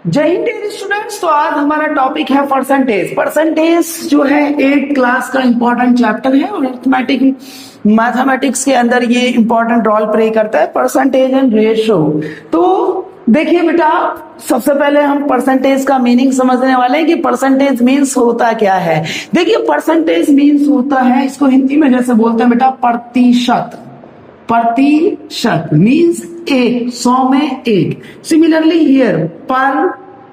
जय Hind dear students. तो आज हमारा टॉपिक है परसेंटेज। परसेंटेज जो है 8th क्लास का इंपॉर्टेंट चैप्टर है और मैथमेटिक्स के अंदर ये इंपॉर्टेंट रोल प्ले करता है, परसेंटेज एंड रेशो। तो देखिए बेटा, सबसे पहले हम परसेंटेज का मीनिंग समझने वाले हैं कि परसेंटेज मीन्स होता क्या है। देखिए परसेंटेज मीन्स होता है, इसको हिंदी में जैसे बोलते हैं बेटा प्रतिशत। प्रतिशत मीन्स 1, 100 में 1। सिमिलरली हियर पर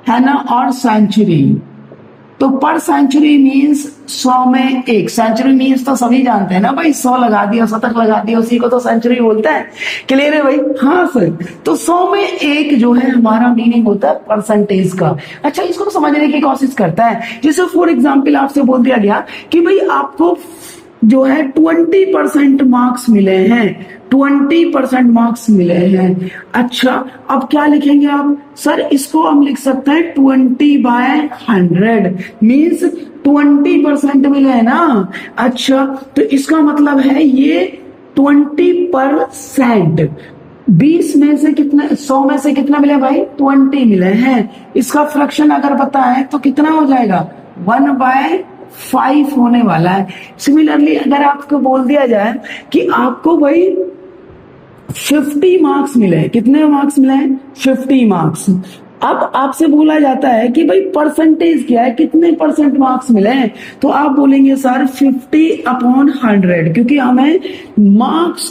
है ना, और सेंचुरी। तो पर सेंचुरी मीन्स 100 में 1। सेंचुरी मीन्स तो सभी जानते हैं ना भाई, 100 लगा दिया, शतक लगा दिया, उसी को तो सेंचुरी बोलते हैं। क्लियर है भाई? हाँ सर। तो 100 में 1 जो है हमारा मीनिंग होता है परसेंटेज का। अच्छा, इसको समझने की कोशिश करता है। जैसे फॉर एग्जाम्पल आपसे बोल दिया गया कि भाई आपको जो है 20% मार्क्स मिले हैं, 20% मार्क्स मिले हैं। अच्छा, अब क्या लिखेंगे आप? सर इसको हम लिख सकते हैं 20/100 मीन्स 20% मिले हैं ना। अच्छा, तो इसका मतलब है ये 20%। 20 में से कितने, 100 में से कितना मिले भाई? 20 मिले हैं। इसका फ्रैक्शन अगर पता है तो कितना हो जाएगा? 1/5 होने वाला है। सिमिलरली अगर आपको बोल दिया जाए कि आपको भाई 50 मार्क्स मिले, कितने मार्क्स मिले हैं? 50 मार्क्स। अब आपसे बोला जाता है कि भाई परसेंटेज क्या है, कितने परसेंट मार्क्स मिले हैं? तो आप बोलेंगे सर 50/100, क्योंकि हमें मार्क्स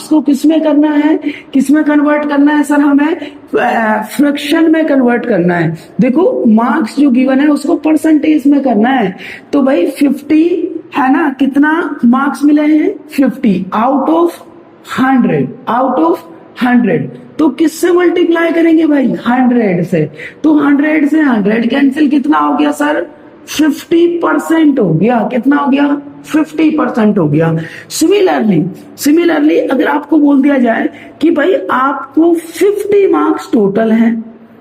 को किसमें करना है, किसमें कन्वर्ट करना है? सर हमें फ्रैक्शन में कन्वर्ट करना है। देखो मार्क्स जो गिवन है उसको परसेंटेज में करना है। तो भाई 50 है ना, कितना मार्क्स मिले हैं? 50 आउट ऑफ 100। तो किससे मल्टीप्लाई करेंगे भाई? 100 से। तो 100 से 100 कैंसिल, कितना हो गया सर? 50% हो गया। कितना हो गया? 50% हो गया। सिमिलरली अगर आपको बोल दिया जाए कि भाई आपको 50 मार्क्स टोटल है,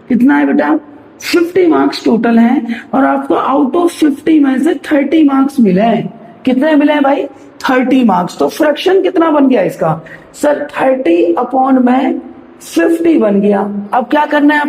कितना है बेटा? 50 मार्क्स टोटल है, और आपको आउट ऑफ 50 में से 30 मार्क्स मिले हैं। कितने मिले हैं भाई? 30 मार्क्स। तो फ्रैक्शन कितना बन गया इसका? सर 30/50 बन गया। अब क्या करना है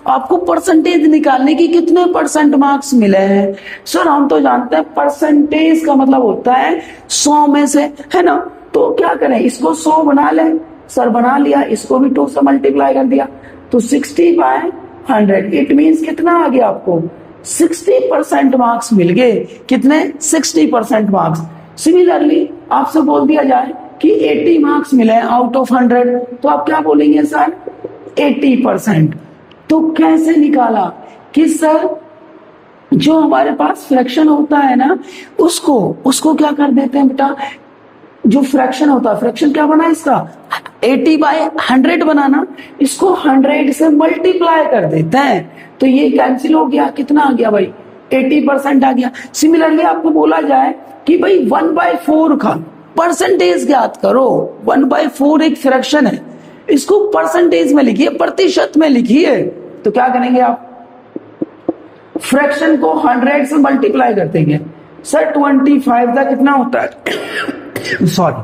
आपको परसेंटेज निकालने की, कितने परसेंट मार्क्स मिले हैं। सर हम तो जानते हैं परसेंटेज का मतलब होता है 100 में से, है ना। तो क्या करें, इसको 100 बना लें। सर बना लिया, इसको भी 2 से मल्टीप्लाई कर दिया, तो 60/100। इट मीन्स कितना आ गया आपको? 60% मार्क्स मिल गए। कितने? 60% मार्क्स। सिमिलरली आपसे बोल दिया जाए कि 80 मार्क्स मिले आउट ऑफ 100, तो आप क्या बोलेंगे सर? 80%। तो कैसे निकाला कि सर जो हमारे पास फ्रैक्शन होता है ना, उसको क्या कर देते हैं बेटा? जो फ्रैक्शन होता है, फ्रैक्शन क्या बना इसका? 80/100 बनाना, इसको 100 से मल्टीप्लाई कर देते हैं। तो ये कैंसिल हो गया, कितना आ गया भाई? 80% आ गया। सिमिलरली आपको बोला जाए कि भाई 1/4 का परसेंटेज ज्ञात करो। 1/4 एक फ्रैक्शन है, इसको परसेंटेज में लिखिए, प्रतिशत में लिखिए। तो क्या करेंगे आप? फ्रैक्शन को 100 से मल्टीप्लाई कर देंगे। सर 25 का कितना होता है? सॉरी,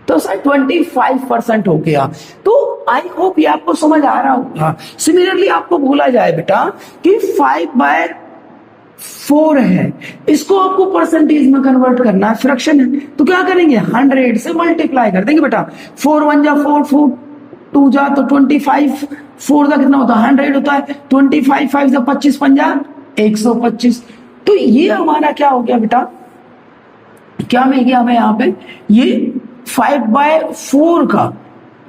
तो सर 25% हो गया। तो आई होप ये आपको समझ आ रहा होगा। सिमिलरली आपको बोला जाए बेटा कि 5/4 है, इसको आपको परसेंटेज में कन्वर्ट करना है, फ्रैक्शन है। तो क्या करेंगे? 100 से मल्टीप्लाई कर देंगे बेटा। 4 1 जा 4, 4 2 जा तो 25, 4 का कितना होता है? 100 होता है। 25 5 जा 25 5 जा 125। तो ये हमारा क्या हो गया बेटा? क्या मिल गया हमें यहाँ पे? ये 5/4 का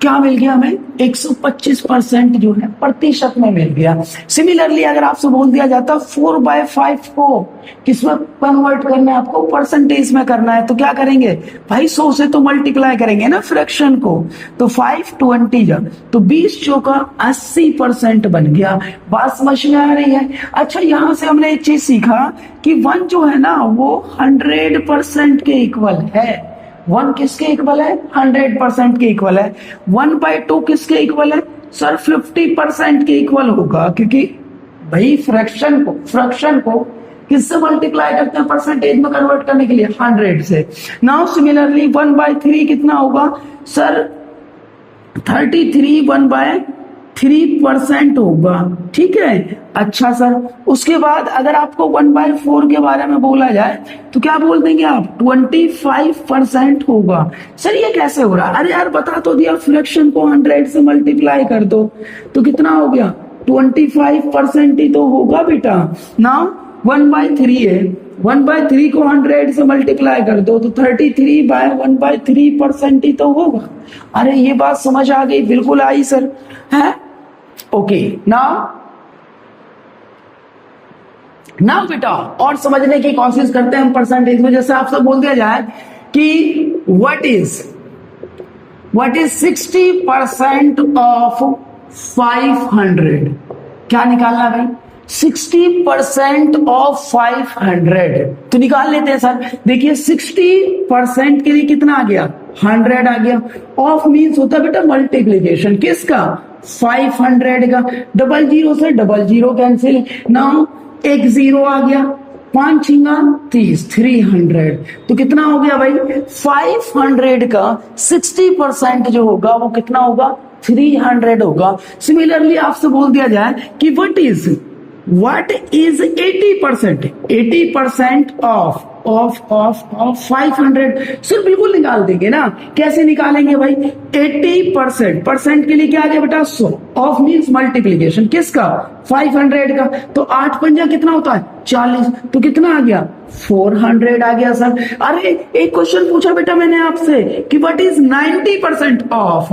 क्या मिल गया हमें? 125% जो है प्रतिशत में मिल गया। सिमिलरली अगर आपसे बोल दिया जाता 4/5 को किसमें कन्वर्ट करना है आपको? परसेंटेज में करना है। तो क्या करेंगे भाई? 100 से तो मल्टीप्लाई करेंगे ना फ्रैक्शन को। तो 5 20 जा तो 20 चौका 80% बन गया। बात समझ में आ रही है? अच्छा, यहां से हमने एक चीज सीखा कि 1 जो है ना वो 100% के इक्वल है। 1 किसके इक्वल है? 100% के इक्वल है। 1/2 किसके इक्वल है? सर 50% के इक्वल होगा, क्योंकि भाई फ्रैक्शन को किससे मल्टीप्लाई करते हैं परसेंटेज में कन्वर्ट करने के लिए? 100 से। नाउ सिमिलरली 1/3 कितना होगा? सर 33 1/3 3% होगा, ठीक है। अच्छा सर, उसके बाद अगर आपको 1/4 के बारे में बोला जाए तो क्या बोल देंगे आप? 25% होगा। सर ये कैसे हो रहा? अरे यार बता तो दिया, फ्रैक्शन को 100 से मल्टीप्लाई कर दो तो कितना हो गया? 25% ही तो होगा बेटा ना। 1/3 है, 1/3 को 100 से मल्टीप्लाई कर दो तो 33/1/3% ही तो होगा। अरे ये बात समझ आ गई? बिल्कुल आई सर, है। ओके नाउ बेटा और समझने की कोशिश करते हैं हम परसेंटेज में। जैसे आपसे बोल दिया जाए कि व्हाट इज 60% ऑफ 500, क्या निकालना भाई? 60% ऑफ 500 तो निकाल लेते हैं सर। देखिए 60% के लिए कितना आ गया? 100 आ गया। ऑफ मीन्स होता है बेटा मल्टीप्लीकेशन, किसका? 500 का। 00 से 00 कैंसिल, नाउ एक 0 आ गया, 5 छिंगा 30, 300 तो कितना हो गया भाई? 500 का 60% जो होगा वो कितना होगा? 300 होगा। सिमिलरली आपसे बोल दिया जाए कि व्हाट इज 80% ऑफ 500, सर बिल्कुल निकाल देंगे ना। कैसे निकालेंगे भाई? 80% के लिए क्या आ गया बेटा? 100। ऑफ मीन्स मल्टीप्लीकेशन, किसका? 500 का। तो 8 पंजा कितना होता है? 40, तो कितना आ गया? 400 आ गया सर। अरे एक क्वेश्चन पूछा बेटा मैंने आपसे कि व्हाट इज 90% ऑफ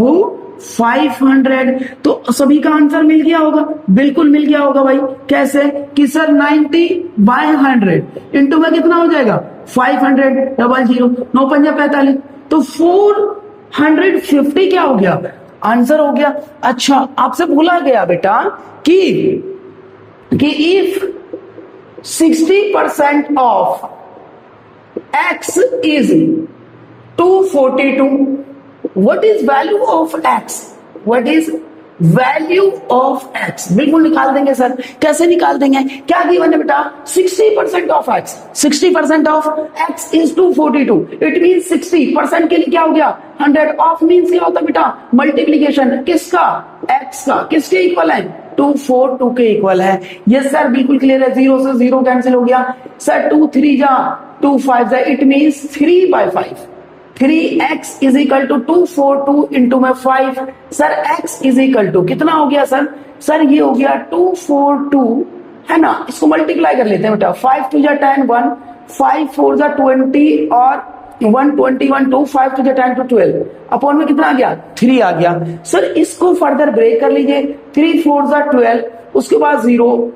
500, तो सभी का आंसर मिल गया होगा। बिल्कुल मिल गया होगा भाई। कैसे? कि सर 90/100 इंटू में कितना हो जाएगा? 500, 00, 9 पंजा 45, तो 450 क्या हो गया? आंसर हो गया। अच्छा आपसे बोला गया बेटा कि if 60% of x is 242, what is value of x? What is value of x? बिल्कुल निकाल देंगे सर। कैसे निकाल देंगे? क्या गिवन है बेटा? 60% of x, 60% of x is 242, it mean 60% के लिए क्या हो गया? 100। ऑफ मीन्स क्या होता है बेटा? मल्टीप्लीकेशन, किसका? x का। किसके इक्वल है? 242 के इक्वल है। यस सर बिल्कुल क्लियर है। 0 से 0 कैंसिल हो गया सर। 2 3 जा 2 5 जा, it means 3/5। 3x is equal to 242 into में 5। Sir x is equal to कितना हो गया सर? सर ये हो गया 242 है ना। इसको मल्टीप्लाई कर लेते हैं बेटा। 5 2 जा 10, 1, 5 4 जा 20 और 121, 2 5 2 जा 10 to 12 अपॉन में कितना आ गया? 3 आ गया। सर इसको फर्दर ब्रेक कर लीजिए। 3 4 जा 12, उसके बाद 0,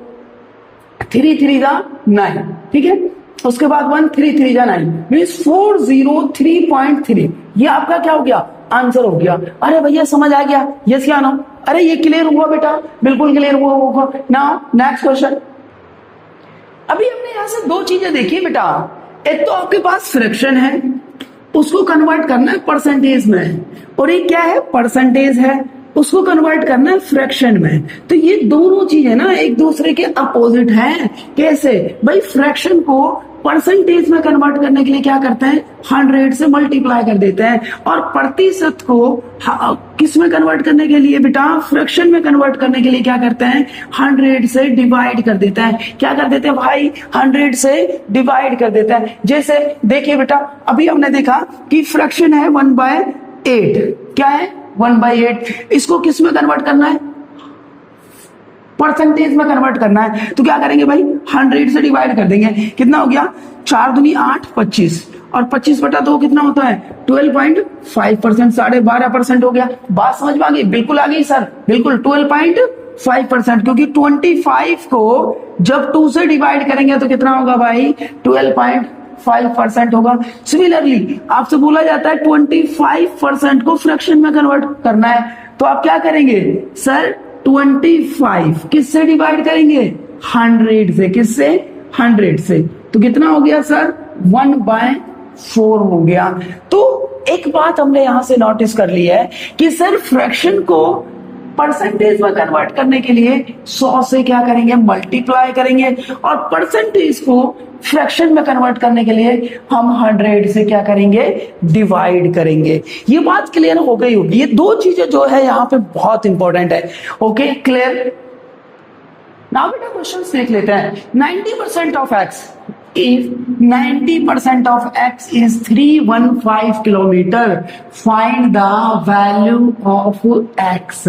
3 3 जा 9, ठीक है। उसके बाद 1 3 3 जा 9, मीन्स 403.3। ये आपका क्या हो गया? आंसर हो गया। अरे भैया समझ आ गया? यस या नो? अरे ये क्लियर हुआ बेटा? बिल्कुल क्लियर हुआ होगा ना। Next question. अभी हमने यहां से दो चीजें देखी बेटा। एक तो आपके पास फ्रैक्शन है, उसको कन्वर्ट करना है परसेंटेज में, और एक क्या है? परसेंटेज है, उसको कन्वर्ट करना है फ्रैक्शन में। तो ये दोनों चीजें ना एक दूसरे के अपोजिट हैं। कैसे भाई? फ्रैक्शन को परसेंटेज में कन्वर्ट करने के लिए क्या करते हैं? 100 से मल्टीप्लाई कर देते हैं, और प्रतिशत को किस में कन्वर्ट करने के लिए बेटा? फ्रैक्शन में कन्वर्ट करने के लिए क्या करते हैं? 100 से डिवाइड कर देते हैं। क्या कर देते हैं भाई? 100 से डिवाइड कर देते हैं। जैसे देखिए बेटा, अभी हमने देखा कि फ्रैक्शन है 1/8। क्या है? 1/8। इसको किस में कन्वर्ट करना है? परसेंटेज में कन्वर्ट करना है। तो क्या करेंगे भाई? 100 से डिवाइड कर देंगे। कितना हो गया? 4 दूनी 8, 25, और 25/2 कितना होता है? 12.5%, 12.5% हो गया। बात समझ में आ गई? बिल्कुल आ गई सर, बिल्कुल 12.5%, क्योंकि 25 को जब 2 से डिवाइड करेंगे तो कितना होगा भाई? 12.5% होगा। सिमिलरली आपसे बोला जाता है 25% को फ्रैक्शन में कन्वर्ट करना है, तो आप क्या करेंगे? सर 25 किससे डिवाइड करेंगे? 100 से। किससे? 100 से। तो कितना हो गया सर? 1/4 हो गया। तो एक बात हमने यहां से नोटिस कर ली है कि सर फ्रैक्शन को परसेंटेज में कन्वर्ट करने के लिए 100 से क्या करेंगे, मल्टीप्लाई करेंगे, और परसेंटेज को फ्रैक्शन में कन्वर्ट करने के लिए हम 100 से क्या करेंगे, डिवाइड करेंगे। ये बात क्लियर हो गई होगी। ये दो चीजें जो है यहाँ पे बहुत इंपॉर्टेंट है। Okay, clear. नाउ बेटा क्वेश्चन देख लेते हैं। 90% of x, if 90% of x is 315 kilometre, find the value of x।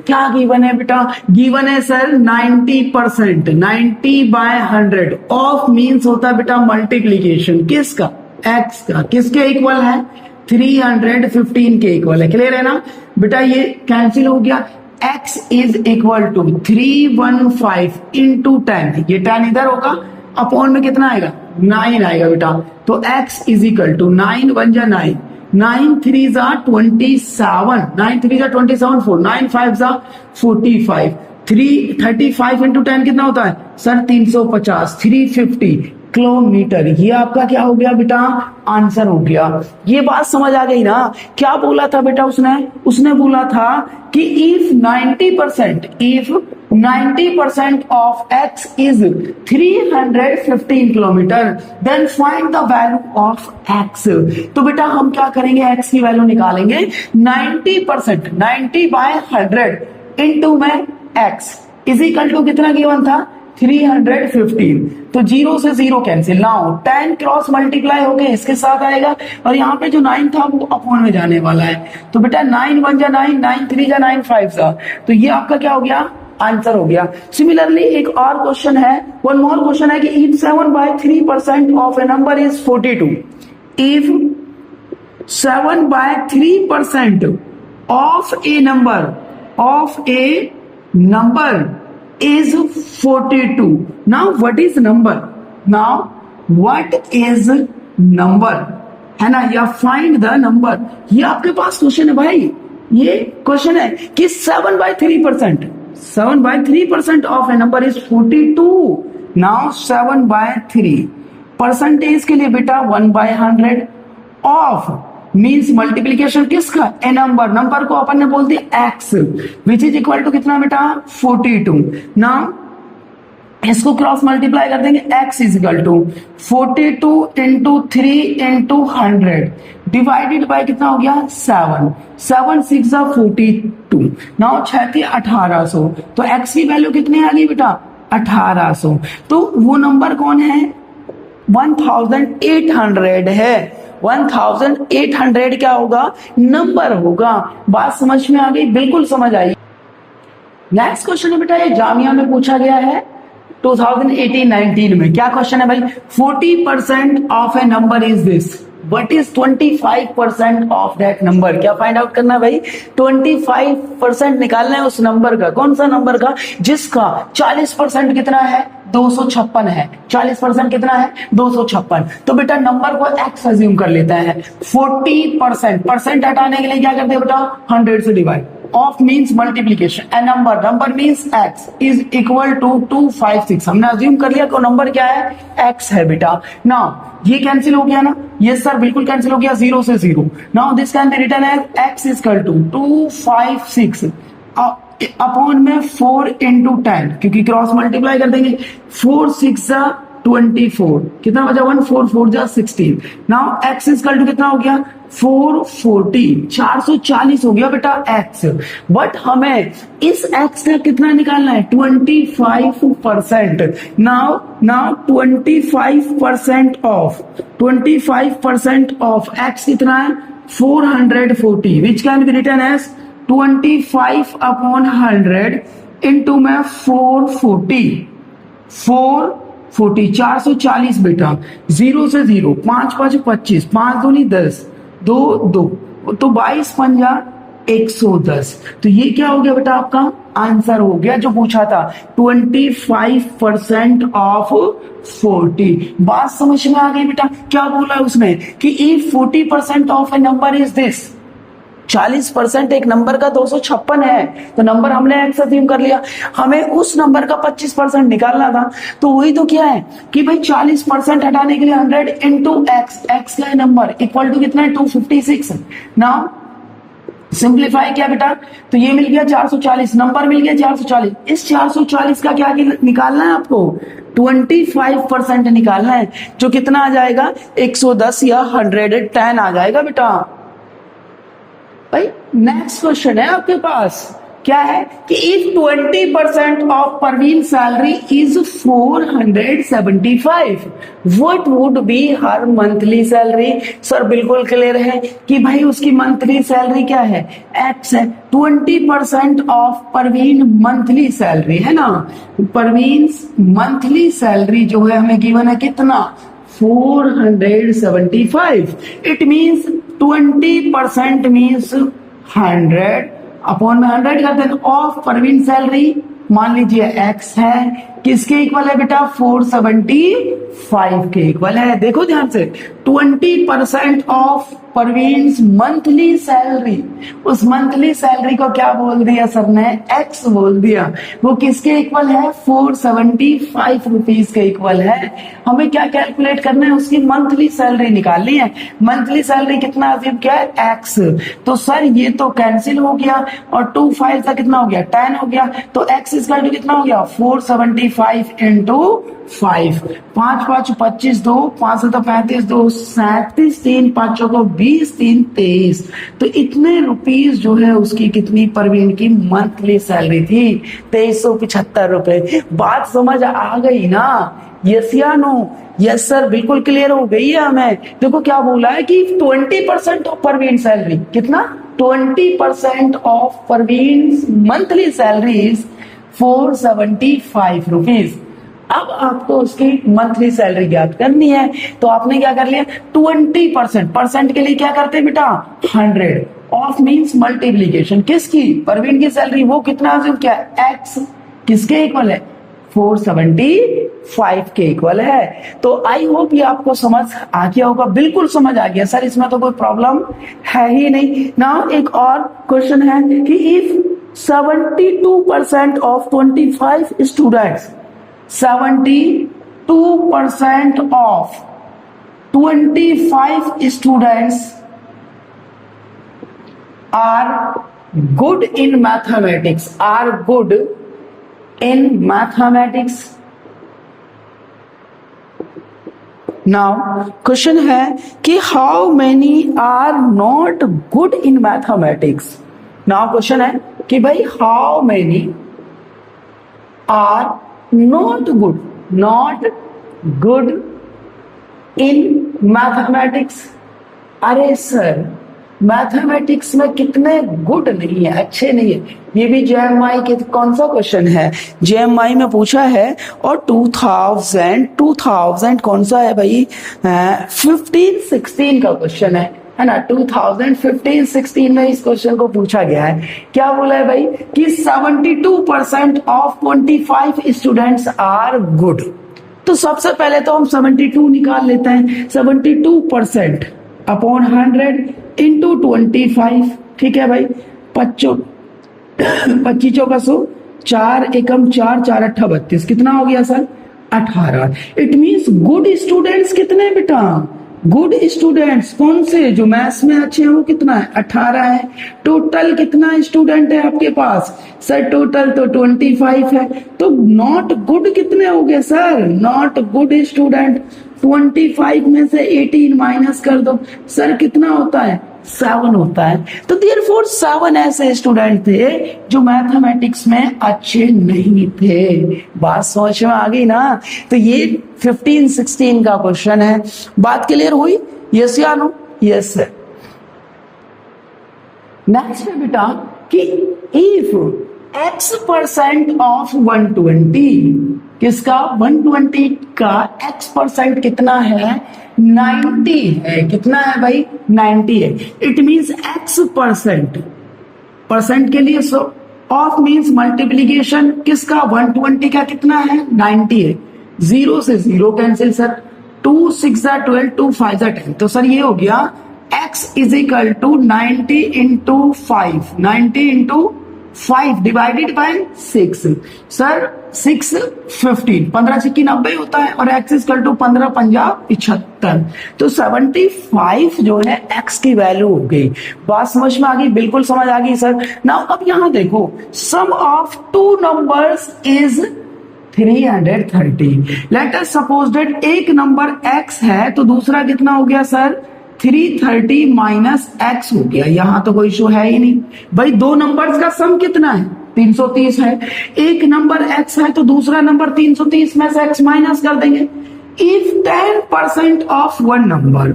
क्या गिवन है बेटा, गिवन है सर 90%, 90 बाय 100, ऑफ मीन्स होता है बेटा मल्टीप्लीकेशन, किसका, x का, किसके इक्वल है, 315 के इक्वल है। क्लियर है ना बेटा, ये कैंसिल हो गया। x is equal to 315 into 10, ये 10 इधर होगा, अपॉन में कितना आएगा, 9 आएगा बेटा। तो x इज इक्वल टू 9 1 जा 9, 9 3 जा 27, 9 3 जा 27, 4 9 5 जा 45, 35 इंटू 10 कितना होता है सर, 350, 350 किलोमीटर। ये आपका क्या हो गया बेटा, आंसर हो गया। ये बात समझ आ गई ना। क्या बोला था बेटा उसने बोला था कि if 90% of x is 315 kilometre, then find the value of x। तो बेटा हम क्या करेंगे, x की वैल्यू निकालेंगे 90%, 90 बाय 100 इंटू में x इज इक्वल टू कितना गिवन था, 315। तो 0 से 0 कैंसिल, नाउ 10 क्रॉस मल्टीप्लाई हो गए, इसके साथ आएगा, और यहाँ पे जो 9 था वो अपॉन में जाने वाला है। तो बेटा 9 1 जा 9, 9 3 जा 9 5 जा, तो ये आपका क्या हो गया, आंसर हो गया। सिमिलरली एक और क्वेश्चन है, वन मोर क्वेश्चन है कि if 7/3% of A number is 42, if 7/3% of A number is 42. Now what is number? है ना, या फाइंड द नंबर। ये आपके पास क्वेश्चन है भाई, ये क्वेश्चन है कि 7/3% of A number is 42। Now 7/3 percentage के लिए बेटा 1/100 ऑफ मीन्स मल्टीप्लीकेशन किसका, ए नंबर को अपन ने बोल दिया x, which is equal to कितना बेटा, 42। नाउ इसको क्रॉस मल्टीप्लाई कर देंगे, x is equal to 42 into 3 into 100 divided by कितना हो गया, 7 7 6 42। नाउ 6 1800, तो x की वैल्यू कितनी आ गई बेटा, 1800। तो वो नंबर कौन है, 1800 है। 1800 क्या होगा, नंबर होगा। बात समझ में आ गई, बिल्कुल समझ आई। नेक्स्ट क्वेश्चन है बेटा, ये जामिया में पूछा गया है 2018-19 में। क्या क्वेश्चन है भाई, 40% of A number is this, what is 25% of that number. क्या फाइंड आउट करना है भाई, 25% निकालना है उस नंबर का। कौन सा नंबर का, जिसका 40% कितना है, 256 है। 40% कितना है, 256। तो बेटा नंबर को x अज्यूम कर लेता है। 40% परसेंट हटाने के लिए क्या करते हैं बेटा, 100 से divide, of means multiplication, a number means x is equal to 256। हमने अज्यूम कर लिया कि नंबर क्या है, x है बेटा। नाउ ये कैंसिल हो गया ना, ये सर बिल्कुल कैंसिल हो गया, 0 से 0। Now this can be written as x is equal to 256 upon में 4 इंटू 10, क्योंकि क्रॉस मल्टीप्लाई कर देंगे, 4 6 जा 24, कितना बचा 1 4 4 जा 16। Now x is equal to कितना हो गया, 440, 440 हो गया बेटा x। बट हमें इस x का कितना निकालना है, 25%। नाउ 25% ऑफ x कितना है, 440, which can be written as 25 upon 100 into में 440, 440 बेटा, 0 से 0, 5 5 25, 5 दूनी 10, 2 2, तो 22 पंजा 110। तो ये क्या हो गया बेटा, आपका आंसर हो गया जो पूछा था, 25% ऑफ 40। बात समझ में आ गई बेटा। क्या बोला उसने कि if 40% of A number is this, 40% एक नंबर का 256 है, तो नंबर हमने x अज्यूम कर लिया, हमें उस नंबर का 25% निकालना था। तो वही तो क्या है कि भाई 40% हटाने के लिए 100 इंटू x, x का नंबर इक्वल टू कितना है, 256। नाउ सिंप्लीफाई किया बेटा, तो ये मिल गया 440, नंबर मिल गया 440। इस 440 का क्या निकालना है आपको, 25% निकालना है, जो कितना आ जाएगा 110 या 110 आ जाएगा बेटा। भाई नेक्स्ट क्वेश्चन है आपके पास, क्या है कि if 20% of Parveen salary is 475, what would be her monthly salary. Sir बिल्कुल क्लियर है कि भाई उसकी मंथली सैलरी क्या है, एक्स है। 20% ऑफ परवीन मंथली सैलरी है ना, परवीन मंथली सैलरी जो है हमें गिवन है कितना, 475। इट मीन्स 20% मीन्स 100 अपॉन में 100 करते हैं, ऑफ परवीन सैलरी मान लीजिए एक्स है, किसके इक्वल है बेटा, 475 के इक्वल है। देखो ध्यान से, 20% ऑफ परवीन मंथली सैलरी, उस मंथली सैलरी को क्या बोल दिया सर ने, एक्स बोल दिया। वो किसके इक्वल है, 475 रुपीज के इक्वल है। हमें क्या कैलकुलेट करना है, उसकी मंथली सैलरी निकालनी है। मंथली सैलरी कितना अजीब क्या है, एक्स। तो सर ये तो कैंसिल हो गया और 2 5 का कितना हो गया, 10 हो गया। तो एक्स इसका कितना हो गया, 475 इंटू 5, 5 5 25, 2 5 7 35, 2 37, 3 5 को 20, 3 23। तो इतने रुपीस जो है उसकी कितनी परवीन की मंथली सैलरी थी, 2375 रुपए। बात समझ आ गई ना, यस या नो, यस सर बिल्कुल क्लियर हो गई है हमें। देखो क्या बोला है कि 20% ऑफ परवीन सैलरी, कितना, 20% of Parveen monthly salary is 475 rupees. अब आपको उसकी मंथली सैलरी ज्ञात करनी है, तो आपने क्या कर लिया, 20%, परसेंट के लिए क्या करते हैं बेटा, 100 ऑफ मींस मल्टीप्लीकेशन, किसकी, परवीन की सैलरी, वो कितना क्या, एक्स, किसके इक्वल है, 475 के इक्वल है। तो आई होप ये आपको समझ आ गया होगा, बिल्कुल समझ आ गया सर, इसमें तो कोई प्रॉब्लम है ही नहीं। नाउ एक और क्वेश्चन है कि if 72% of 25 students, 72% of 25 students are good in mathematics, are good in mathematics. Now question है कि how many are not good in mathematics. Now question है कि भाई how many are not good in mathematics. अरे sir mathematics में कितने good नहीं है, अच्छे नहीं है। ये भी जेएमआई के कौन सा क्वेश्चन है, जेएमआई में पूछा है, और 2000 कौन सा है भाई, 15-16 का क्वेश्चन है ना, 2015-16 में इस क्वेश्चन को पूछा गया है। क्या बोला है भाई कि 72% ऑफ 25 स्टूडेंट्स आर गुड। तो सबसे पहले तो हम 72 निकाल लेते हैं, 72% अपॉन 100 इंटू 25, ठीक है भाई, 25 का 100, 4 एकम 4, 4 अट्ठा 32, कितना हो गया sir, 18। It means good students कितने बेटा, गुड स्टूडेंट्स कौन से, जो मैथ्स में अच्छे हैं वो कितना है, 18 है। टोटल कितना स्टूडेंट है आपके पास, सर टोटल तो 25 है। तो नॉट गुड कितने हो गए सर, नॉट गुड स्टूडेंट 25 में से 18 माइनस कर दो, सर कितना होता है, 7 होता है। तो देयरफॉर 7 ऐसे स्टूडेंट थे जो मैथमेटिक्स में अच्छे नहीं थे। बात समझ में आ गई ना। तो ये 15-16 का क्वेश्चन है। बात क्लियर हुई, यस या नो, यस सर। नेक्स्ट है बेटा कि इफ x% ऑफ 120, किसका, 120 का x% कितना है, 90 है। कितना है भाई, 90 है। इट मींस x% परसेंट के लिए ऑफ मींस मल्टीप्लीकेशन, किसका, 120 का कितना है, 90 है। 0 से 0 कैंसिल सर, 2 6 12, 2 5 10। तो सर ये हो गया x is equal to 90 into 5, 90 into 5 divided by 6 sir 6 15 15 छिक्की 90 होता है और x इक्वल टू 15 पंजा 75 तो 75 जो है x की वैल्यू हो गई। बात समझ में आ गई? बिल्कुल समझ आ गई सर। नाउ अब यहां देखो sum of two numbers is 330। Let us suppose that एक नंबर x है तो दूसरा कितना हो गया सर 330 माइनस x हो गया। यहां तो कोई इशू है ही नहीं भाई, दो नंबर्स का सम कितना है 330 है। एक नंबर x है तो दूसरा नंबर 330 में से x माइनस कर देंगे। इफ 10% ऑफ वन नंबर,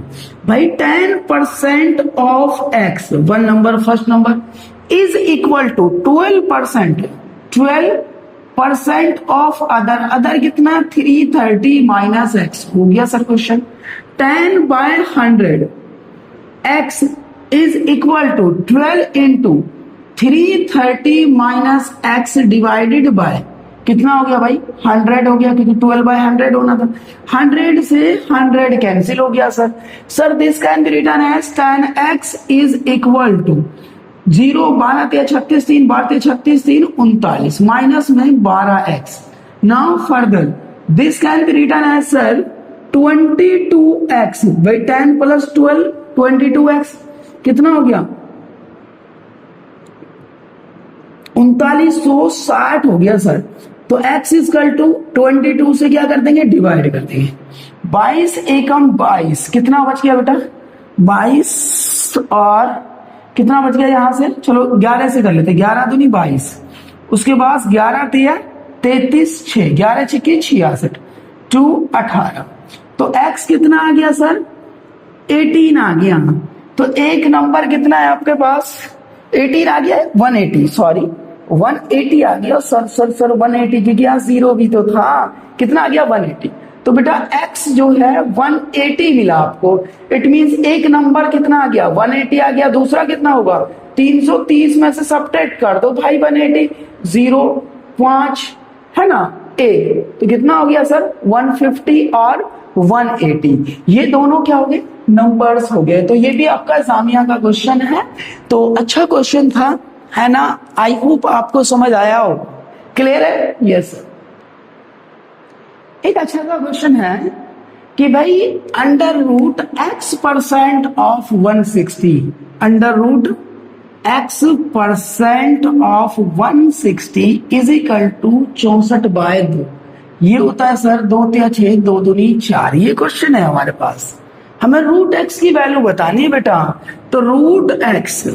भाई 10% of x one number first number is equal to 12% of other, other कितना 330 माइनस x हो गया sir question. 10/100 x is equal to 12 into 330 minus x divided by कितना हो गया भाई 100 हो गया, क्योंकि 12/100 होना था। 100 से 100 कैंसिल हो गया sir. Sir this can be written as 10x is equal to 0 12 3 36 3 12 36 3 39 minus में 12x। Now further this can be written as sir 22x भाई 10 प्लस 12 22x कितना हो गया 3960 हो गया सर। तो x इक्वल टू 22 से क्या कर देंगे डिवाइड कर देंगे। 22 एकम 22 कितना बच गया बेटा 22 और कितना बच गया यहां से, चलो 11 से कर लेते 11 दूनी 22, उसके बाद 11 तिया 33 6 11 छिक्की 66 2 18 तो x कितना आ गया सर 18 आ गया। तो एक नंबर कितना है आपके पास 18 आ गया 180 सॉरी 180 आ गया सर 180 क्योंकि यहाँ 0 भी तो था। कितना आ गया 180। तो बेटा x जो है 180 मिला आपको। इट मींस एक नंबर कितना आ गया 180 आ गया, दूसरा कितना होगा 330 में से सब्ट्रैक्ट कर दो भाई 180 0 5 है ना 1 तो कितना हो गया सर 150 और 180 ये दोनों क्या हो गए नंबर्स हो गए। तो ये भी आपका जामिया का क्वेश्चन है। तो अच्छा क्वेश्चन था है ना। आई होप आपको समझ आया हो। क्लियर है? Yes sir. एक अच्छा सा क्वेश्चन है कि भाई under root x% of 160 under root x% of 160 is equal to 64/2। ये होता है सर 2 तिया 6 2 दूनी 4। ये क्वेश्चन है हमारे पास। हमें रूट x की वैल्यू बतानी है बेटा। तो रूट x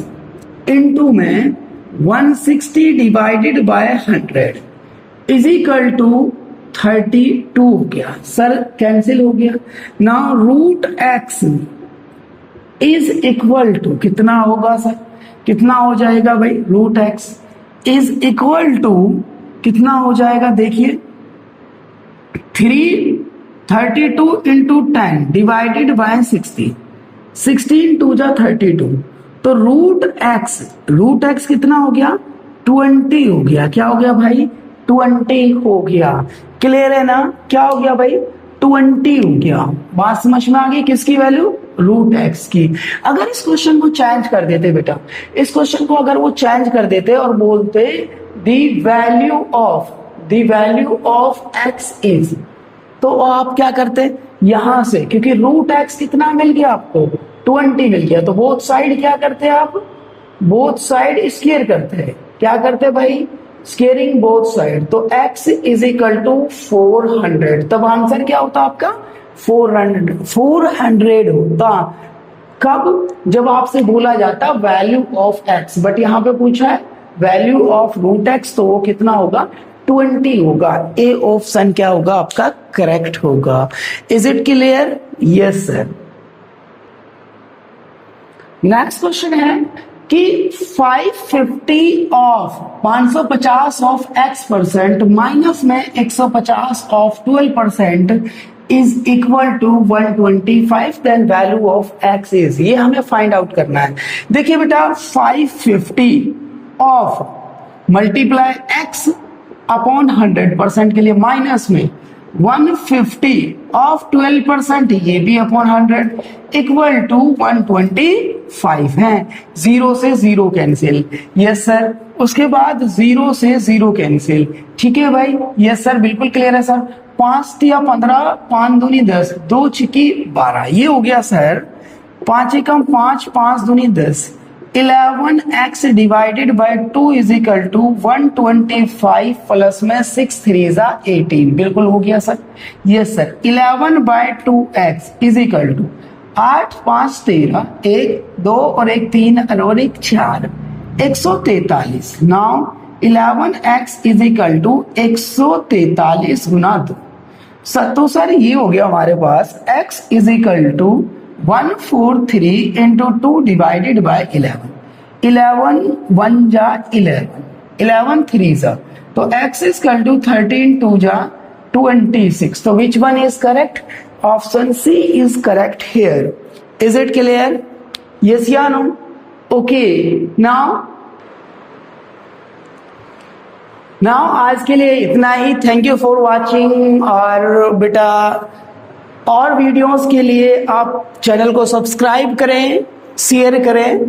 इंटू में 160 divided by 100 is equal to 32 हो गया सर कैंसिल हो गया। Now root x is equal to कितना होगा सर कितना हो जाएगा भाई root x is equal to कितना हो जाएगा देखिए 332 इंटू 10 डिवाइडेड बाय 60 16 2 जा 32 तो रूट x कितना हो गया 20 हो गया। क्या हो गया भाई 20 हो गया। क्लियर है ना क्या हो गया भाई 20 हो गया। बात समझ में आ गई किसकी वैल्यू रूट x की। अगर इस क्वेश्चन को चेंज कर देते बेटा इस क्वेश्चन को अगर वो चेंज कर देते और बोलते the value of x is तो आप क्या करते यहां से क्योंकि रूट x कितना मिल गया आपको 20 मिल गया तो बोथ साइड क्या करते हैं आप बोथ साइड स्क्वायर करते हैं। क्या करते भाई स्क्वेयरिंग बोथ साइड। तो x इज इक्वल टू 400 तब आंसर क्या होता आपका 400 होता। कब जब आपसे बोला जाता वैल्यू ऑफ x बट यहाँ पे पूछा है वैल्यू ऑफ रूट x तो वो कितना होगा 20 होगा। ए ऑप्शन क्या होगा आपका करेक्ट होगा। Is it clear? Yes sir. Next question है कि 550 ऑफ 550 ऑफ x% माइनस में 150 of 12% is equal to 125 then value of x is. ये हमें फाइंड आउट करना है। देखिए बेटा 550 ऑफ मल्टीप्लाई x अपॉन 100% के लिए माइनस में 150 ऑफ 12%, ये भी अपॉन 100 इक्वल टू 125 है। 0 से 0 कैंसिल, यस सर। उसके बाद 0 से 0 कैंसिल, ठीक है भाई, यस सर, बिल्कुल क्लियर है सर। 5 या 15, 5 दूनी 10, 2 छिकी 12, ये हो गया सर 5 एकम 5, 5 दूनी 10। 11x divided by 2 is equal to 125 plus में 6 3 जा 18, बिल्कुल हो गया sir, yes sir. 11 by 2x is equal to 8 5 13, 1 2 और 1 3 और 1 4, 143। Now 11x is equal to 143 गुना 2। तो सर ये हो गया हमारे पास x is equal to 143 into 2 divided by 11। 11 1 जा 11, 11 3 जा, तो x इज इक्वल टू 13 2 जा 26। तो which one is correct? Option C is correct here. Is it clear? Yes या नो? ओके, नाउ आज के लिए इतना ही। Thank you for watching. और बेटा और वीडियोस के लिए आप चैनल को सब्सक्राइब करें, शेयर करें।